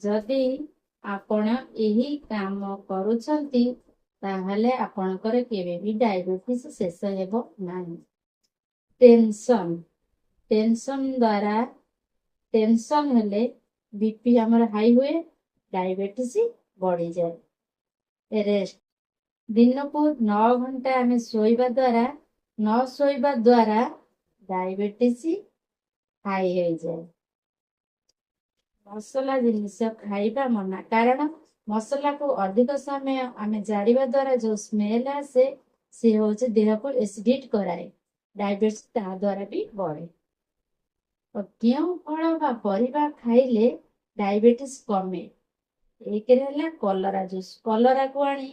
जदि आपण यही काम करूछंती ताहले आपणकर केबे भी डायबिटीज शेष हेबो नाही। टेंशन टेंशन द्वारा टेंशन हेले बीपी हमर हाई हुए, डायबिटीज बढ़ी जाए। रेस्ट दिन को 9 घंटा आम शोइबा द्वारा न शोइबा द्वारा डायबिटीज हाई हो जाए। मसला जिनिस खाइबा मना, कारण मसला को अधिक समय आम जाड़ा द्वारा जो स्मेल आसे सी हूँ देह को एसिडिट कराए, डायबिटीज ता द्वारा भी बढ़े। तो क्यों फल बा परिबा खाइले डायबिटीज कमे? एक कलरा जूस, कलरा को आनी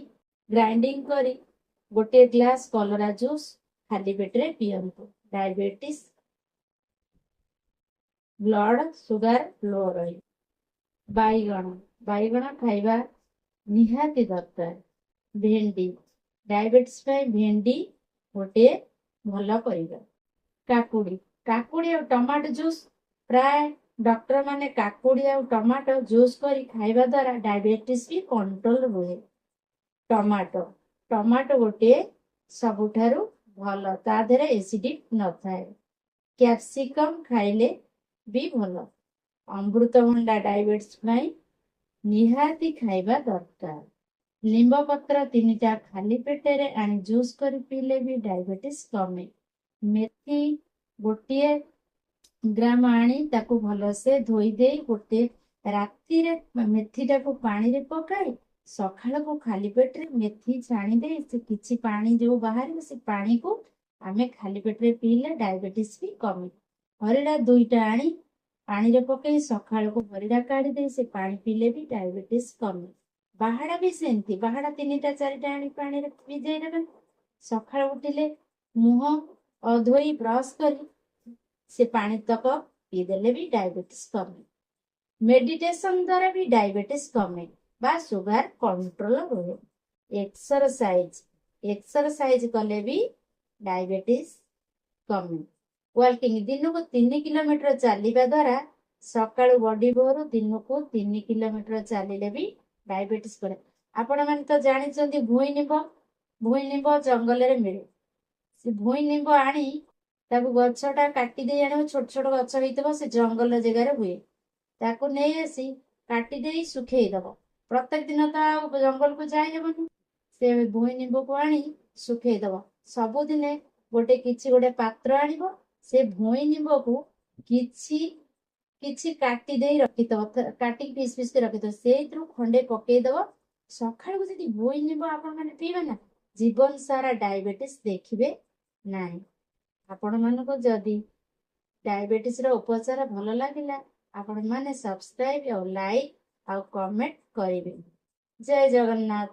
ग्राइंडिंग करी गोटे ग्लास कलरा जूस खाली पेटे पियंतु, डायबिटीज ब्लड सुगर लो रही। बैगण बैगण खाइबा निहाती दरकार। भेंडी डायबिटीज भेंडी गोटे भल परिबा। काकुड़ी काकुड़ी और टमाटो जूस प्राय डॉक्टर माने काकुड़ी और टमाटो जूस करी खाइबा द्वारा डायबिटीज भी कंट्रोल रुहे। टमाटो टमाटो गोटे सबुठारु भल, ता देहरे एसिडिक न थाए। कैप्सिकम खाइले भी भल। अमृतभंडा डायबिटीज निहाती खाइबा दरकार। लिंब पत्र 3टा खाली पेटेरे आनी जूस करी पीले भी डायबिटीज कमे। मेथी गोटे ग्राम आनी ताकू भलसे धोई दे गोटे राति रे मेथीटा को पानी रे पकाई सकाळ को खाली पेट रे मेथी छाणी दे से किछि पानी जो बाहर से पानी को आमे खाली पेट रे पीले डायबिटीज भी कमे। हरिडा 2टा आनी पानी रे पकाई सकाळ को हरिडा काढ़ी दे से पानी पीले भी डायबिटीज कमे। बाहाडा भी सेमती, बाहाडा 3टा 4टा आनी पानी रे भिजाई देबे, सकाळ उठिले मुह धोई ब्रश करी से पानी तक पीदेले भी डायबिटीज कमे। मेडिटेशन द्वारा भी डायबिटीज कमे बा सुगर कंट्रोल रहे। एक्सरसाइज एक्सरसाइज कले भी डायबिटीज कमे। वॉकिंग दिन को 3 किलोमीटर चलिबा द्वारा सकाळु बॉडी भोर दिन को 3 किलोमीटर चलिले भी डायबिटीज करे। आपण माने तो जानि चंदी भुई निंब जंगल रे मिले, से भुई निंब आनी ताकू गछटा काटी दे आने छोट छोट गछ होइतबो से जंगल जगह हुए, ताकू नहीं आसी काटी दे सुखेई दबो। प्रत्येक दिन तो जंगल को जाई हेबनी, से भुई निंब को आनी सुखेई दबो। सबुदिने गोटे किछि गोटे पात्र आनिबो, से भुई निंब को किछि किछि काटी दे रखितबो, काटी पीस पीस के रखितबो, सेइत्रु खंडे पकेई दबो। सकाळ को जदी भुई निंब आपण माने पीबे ना, जीवन सारा डायबिटीज देखिबे नाही। आपण मानको जदी डायबिटीज रो उपचार भल लागिला आपण माने सब्सक्राइब और लाइक और कमेंट करिवे। जय जगन्नाथ।